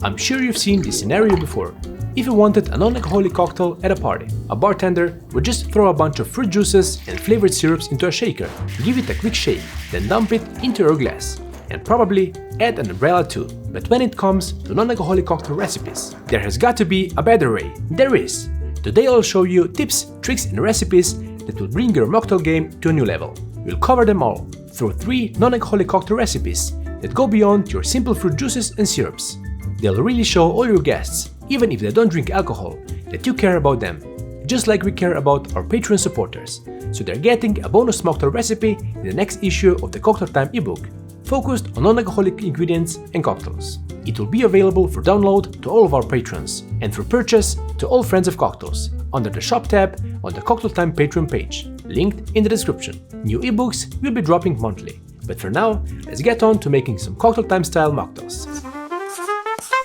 I'm sure you've seen this scenario before. If you wanted a non-alcoholic cocktail at a party, a bartender would just throw a bunch of fruit juices and flavored syrups into a shaker, give it a quick shake, then dump it into your glass, and probably add an umbrella too. But when it comes to non-alcoholic cocktail recipes, there has got to be a better way. There is! Today I'll show you tips, tricks and recipes that will bring your mocktail game to a new level. We'll cover them all through 3 non-alcoholic cocktail recipes that go beyond your simple fruit juices and syrups. They'll really show all your guests, even if they don't drink alcohol, that you care about them, just like we care about our Patreon supporters. So they're getting a bonus mocktail recipe in the next issue of the Cocktail Time ebook, focused on non-alcoholic ingredients and cocktails. It will be available for download to all of our patrons and for purchase to all friends of cocktails under the shop tab on the Cocktail Time Patreon page, linked in the description. New ebooks will be dropping monthly, but for now, let's get on to making some Cocktail Time style mocktails.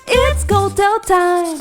It's cocktail time!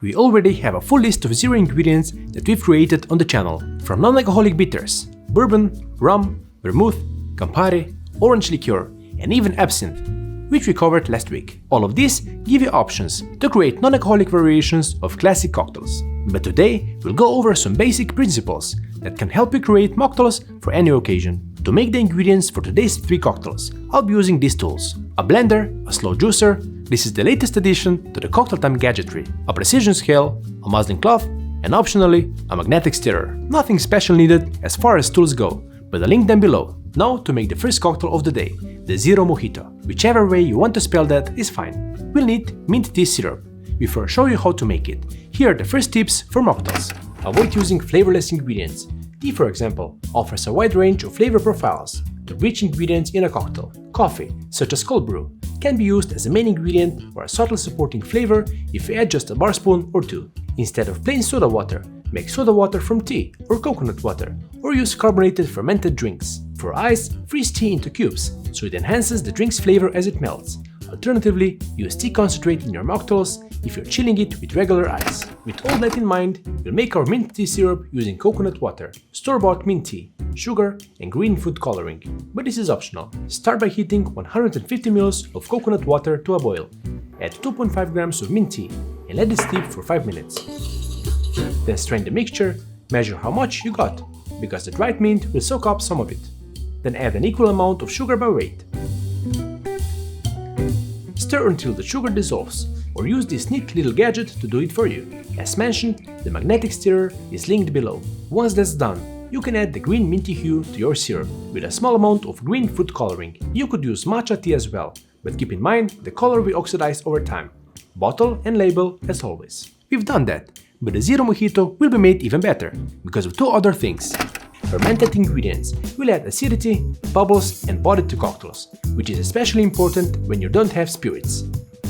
We already have a full list of 0 ingredients that we've created on the channel, from non-alcoholic bitters, bourbon, rum, vermouth, Campari, orange liqueur, and even absinthe, which we covered last week. All of these give you options to create non-alcoholic variations of classic cocktails. But today, we'll go over some basic principles that can help you create mocktails for any occasion. To make the ingredients for today's 3 cocktails, I'll be using these tools: a blender, a slow juicer, this is the latest addition to the Cocktail Time gadgetry, a precision scale, a muslin cloth, and optionally, a magnetic stirrer. Nothing special needed as far as tools go, but I'll link them below. Now to make the first cocktail of the day, the Zero Mojito. Whichever way you want to spell that is fine. We'll need mint tea syrup. Before I show you how to make it, here are the first tips for mocktails. Avoid using flavorless ingredients. Tea, for example, offers a wide range of flavor profiles to rich ingredients in a cocktail. Coffee, such as cold brew, can be used as a main ingredient or a subtle supporting flavor if you add just a bar spoon or 2. Instead of plain soda water, make soda water from tea or coconut water, or use carbonated fermented drinks. For ice, freeze tea into cubes, so it enhances the drink's flavor as it melts. Alternatively, use tea concentrate in your mocktails if you're chilling it with regular ice. With all that in mind, we'll make our mint tea syrup using coconut water, store-bought mint tea, sugar, and green food coloring, but this is optional. Start by heating 150 ml of coconut water to a boil. Add 2.5 grams of mint tea and let it steep for 5 minutes. Then strain the mixture, measure how much you got, because the dried mint will soak up some of it. Then add an equal amount of sugar by weight. Stir until the sugar dissolves, or use this neat little gadget to do it for you. As mentioned, the magnetic stirrer is linked below. Once that's done, you can add the green minty hue to your syrup with a small amount of green food coloring. You could use matcha tea as well, but keep in mind the color will oxidize over time. Bottle and label as always. We've done that, but the Zero Mojito will be made even better because of 2 other things. Fermented ingredients will add acidity, bubbles and body to cocktails, which is especially important when you don't have spirits.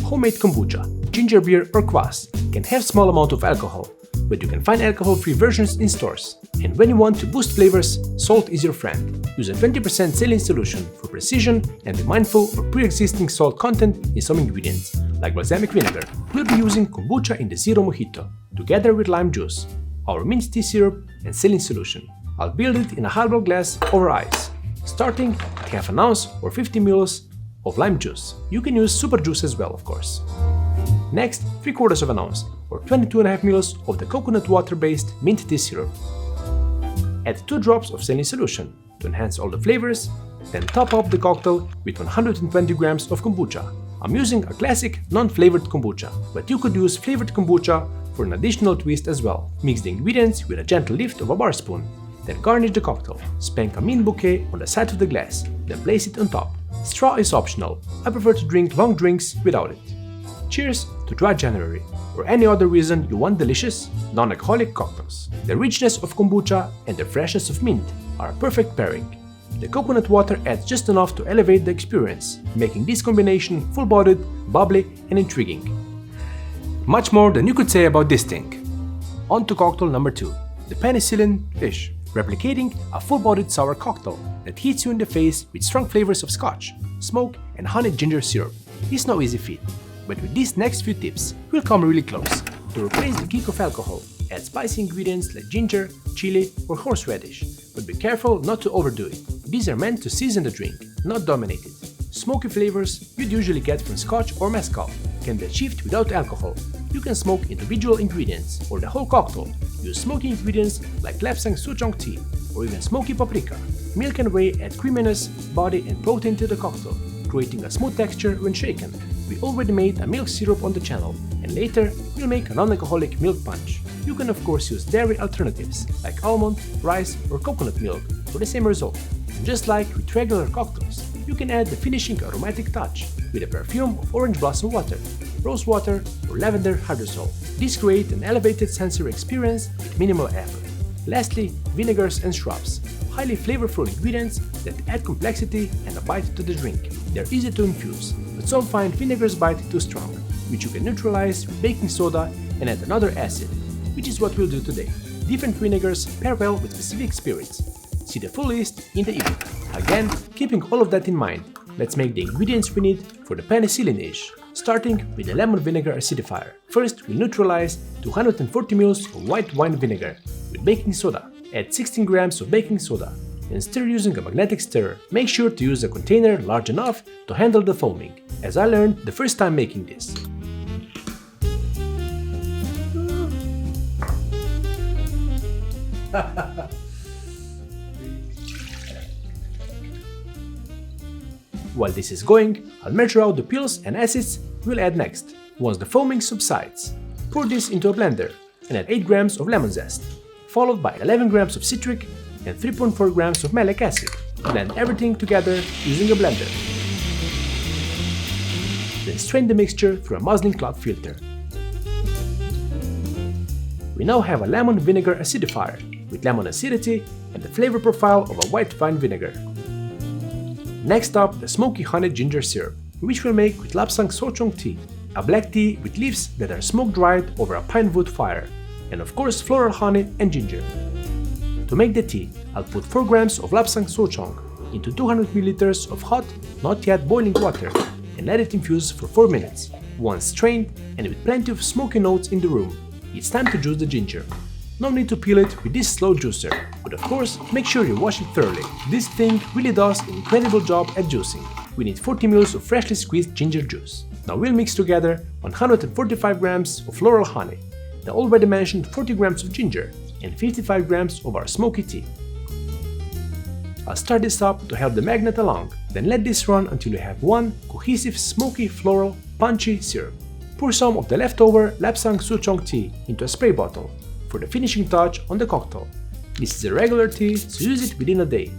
Homemade kombucha, ginger beer or kvass can have small amount of alcohol, but you can find alcohol-free versions in stores. And when you want to boost flavors, salt is your friend. Use a 20% saline solution for precision and be mindful of pre-existing salt content in some ingredients, like balsamic vinegar. We'll be using kombucha in the Zero Mojito, together with lime juice, our mint tea syrup and saline solution. I'll build it in a highball glass over ice, starting at half an ounce or 50 ml of lime juice. You can use super juice as well, of course. Next, 3/4 of an ounce or 22.5 ml of the coconut water-based mint tea syrup. Add 2 drops of saline solution to enhance all the flavors, then top up the cocktail with 120 grams of kombucha. I'm using a classic non-flavored kombucha, but you could use flavored kombucha for an additional twist as well. Mix the ingredients with a gentle lift of a bar spoon. Then garnish the cocktail. Spank a mint bouquet on the side of the glass, then place it on top. Straw is optional. I prefer to drink long drinks without it. Cheers to dry January, or any other reason you want delicious, non-alcoholic cocktails. The richness of kombucha and the freshness of mint are a perfect pairing. The coconut water adds just enough to elevate the experience, making this combination full-bodied, bubbly and intriguing. Much more than you could say about this thing. On to cocktail number 2, the Penicillin fish. Replicating a full-bodied sour cocktail that hits you in the face with strong flavors of scotch, smoke and honeyed ginger syrup. It's no easy feat, but with these next few tips, we'll come really close. To replace the kick of alcohol, add spicy ingredients like ginger, chili or horseradish, but be careful not to overdo it. These are meant to season the drink, not dominate it. Smoky flavors you'd usually get from scotch or mezcal can be achieved without alcohol. You can smoke individual ingredients or the whole cocktail. Use smoky ingredients like 𝗡𝗲𝘄𝗀𝗶𝗁𝗃 or even smoky paprika. Milk and whey add creaminess, body and protein to the cocktail, creating a smooth texture when shaken. We already made a milk syrup on the channel, and later we'll make a non-alcoholic milk punch. You can of course use dairy alternatives like almond, rice or coconut milk for the same result. And just like with regular cocktails, you can add the finishing aromatic touch with a perfume of orange blossom water, rose water or lavender hydrosol. This creates an elevated sensory experience with minimal effort. Lastly, vinegars and shrubs, highly flavorful ingredients that add complexity and a bite to the drink. They're easy to infuse, but some find vinegar's bite too strong, which you can neutralize with baking soda and add another acid, which is what we'll do today. Different vinegars pair well with specific spirits. See the full list in the ebook. Again, keeping all of that in mind, let's make the ingredients we need for the Penicillin-ish, starting with the lemon vinegar acidifier. First, we'll neutralize 240 ml of white wine vinegar with baking soda. Add 16 grams of baking soda and stir using a magnetic stirrer. Make sure to use a container large enough to handle the foaming, as I learned the first time making this. While this is going, I'll measure out the pills and acids we'll add next. Once the foaming subsides, pour this into a blender and add 8 grams of lemon zest, followed by 11 grams of citric and 3.4 grams of malic acid. Blend everything together using a blender. Then strain the mixture through a muslin cloth filter. We now have a lemon vinegar acidifier with lemon acidity and the flavor profile of a white wine vinegar. Next up, the smoky honey ginger syrup, which we'll make with 𝗡𝗲𝘄𝗀𝗶𝗁𝗃, a black tea with leaves that are smoke dried over a pine wood fire, and of course floral honey and ginger. To make the tea, I'll put 4 grams of 𝗡𝗲𝘄𝗀𝗃 into 200 ml of hot, not yet boiling water and let it infuse for 4 minutes. Once strained and with plenty of smoky notes in the room, it's time to juice the ginger. No need to peel it with this slow juicer, but of course make sure you wash it thoroughly. This thing really does an incredible job at juicing. We need 40 ml of freshly squeezed ginger juice. Now we'll mix together 145 grams of floral honey, the already mentioned 40 grams of ginger and 55 grams of our smoky tea. I'll stir this up to help the magnet along, then let this run until you have one cohesive smoky floral punchy syrup. Pour some of the leftover 𝗡𝗲𝘄𝗀𝗃 into a spray bottle for the finishing touch on the cocktail. This is a regular tea, so use it within a day.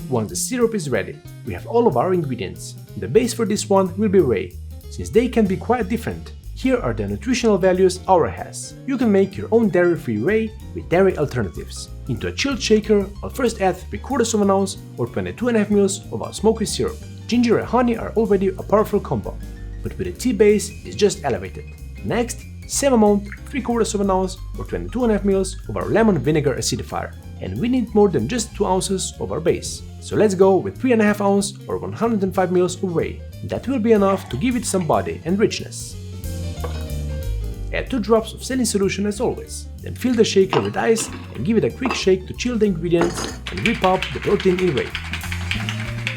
Once the syrup is ready, we have all of our ingredients. The base for this one will be whey, since they can be quite different. Here are the nutritional values our has. You can make your own dairy-free whey with dairy alternatives. Into a chilled shaker, I'll first add 3/4 ounce or 22.5 ml of our smoky syrup. Ginger and honey are already a powerful combo, but with a tea base, it's just elevated. Next, same amount, 3/4 ounce or 22.5 ml of our lemon vinegar acidifier. And we need more than just 2 ounces of our base. So let's go with 3.5 ounce or 105 ml of whey. That will be enough to give it some body and richness. Add 2 drops of saline solution as always. Then fill the shaker with ice and give it a quick shake to chill the ingredients and whip up the protein in whey.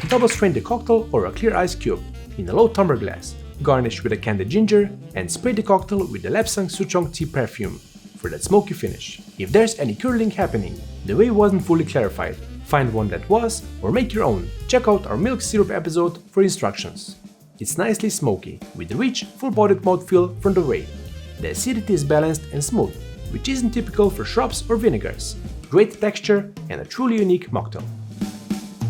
Double strain the cocktail or a clear ice cube in a low tumbler glass. Garnish with a candied ginger and spray the cocktail with the 𝗡𝗲𝘄𝗀𝗃 perfume for that smoky finish. If there's any curling happening, the whey wasn't fully clarified, find one that was or make your own. Check out our milk syrup episode for instructions. It's nicely smoky, with rich, full-bodied mouthfeel from the whey. The acidity is balanced and smooth, which isn't typical for shrubs or vinegars. Great texture and a truly unique mocktail.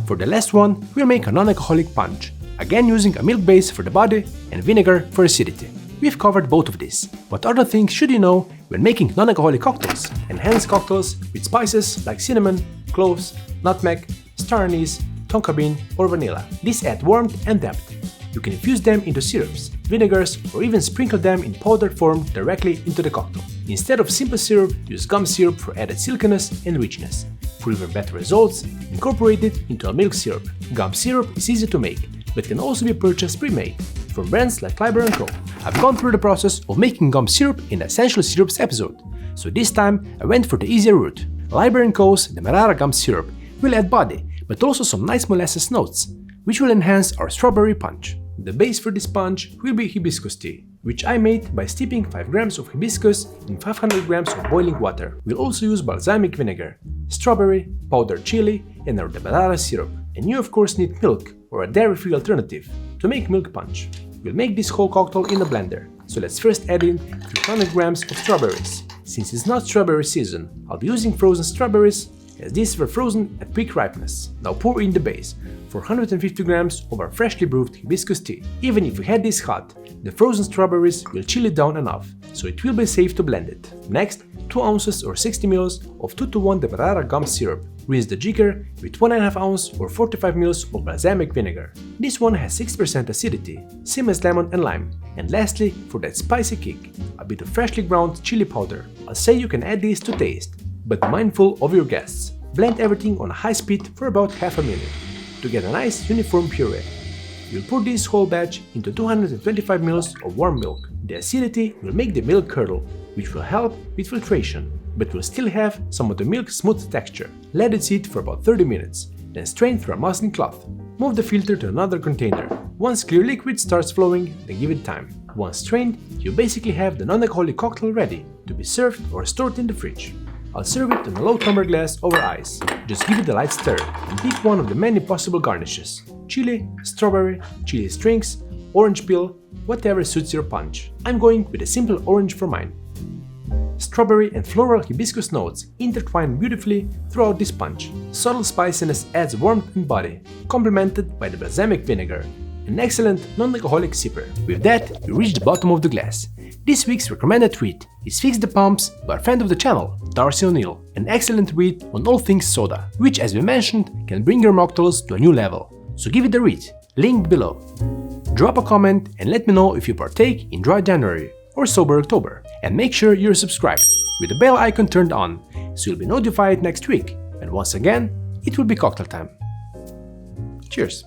For the last one, we'll make a non-alcoholic punch, again using a milk base for the body and vinegar for acidity. We've covered both of these. What other things should you know when making non-alcoholic cocktails? Enhance cocktails with spices like cinnamon, cloves, nutmeg, star anise, tonka bean or vanilla. These add warmth and depth. You can infuse them into syrups, vinegars or even sprinkle them in powdered form directly into the cocktail. Instead of simple syrup, use gum syrup for added silkiness and richness. For even better results, incorporate it into a milk syrup. Gum syrup is easy to make, but can also be purchased pre-made from brands like Liber Co. I've gone through the process of making gum syrup in the Essential Syrups episode, so this time I went for the easier route. Liber Co.'s Demerara gum syrup will add body, but also some nice molasses notes, which will enhance our strawberry punch. The base for this punch will be hibiscus tea, which I made by steeping 5 grams of hibiscus in 500 grams of boiling water. We'll also use balsamic vinegar, strawberry, powdered chili, and our demerara syrup. And you of course need milk or a dairy-free alternative to make milk punch. We'll make this whole cocktail in a blender, so let's first add in 300 grams of strawberries. Since it's not strawberry season, I'll be using frozen strawberries, as these were frozen at peak ripeness. Now pour in the base, 450 grams of our freshly brewed hibiscus tea. Even if we had this hot, the frozen strawberries will chill it down enough, so it will be safe to blend it. Next, 2 ounces or 60 ml of 2:1 demerara gum syrup. Rinse the jigger with 1.5 ounce or 45 ml of balsamic vinegar. This one has 6% acidity, same as lemon and lime. And lastly, for that spicy kick, a bit of freshly ground chili powder. I'll say you can add these to taste, but be mindful of your guests. Blend everything on a high speed for about half a minute to get a nice uniform puree. You'll pour this whole batch into 225 ml of warm milk. The acidity will make the milk curdle, which will help with filtration, but will still have some of the milk's smooth texture. Let it sit for about 30 minutes, then strain through a muslin cloth. Move the filter to another container. Once clear liquid starts flowing, then give it time. Once strained, you basically have the non-alcoholic cocktail ready to be served or stored in the fridge. I'll serve it in a low tumbler glass over ice. Just give it a light stir and pick one of the many possible garnishes: chili, strawberry, chili strings, orange peel, whatever suits your punch. I'm going with a simple orange for mine. Strawberry and floral hibiscus notes intertwine beautifully throughout this punch. Subtle spiciness adds warmth and body, complemented by the balsamic vinegar. An excellent non-alcoholic sipper. With that, we reach the bottom of the glass. This week's recommended tweet is Fix the Pumps by a friend of the channel, Darcy O'Neill, an excellent read on all things soda, which as we mentioned can bring your mocktails to a new level. So give it a read, linked below. Drop a comment and let me know if you partake in Dry January or Sober October, and make sure you're subscribed with the bell icon turned on so you'll be notified next week, and once again, it will be cocktail time. Cheers!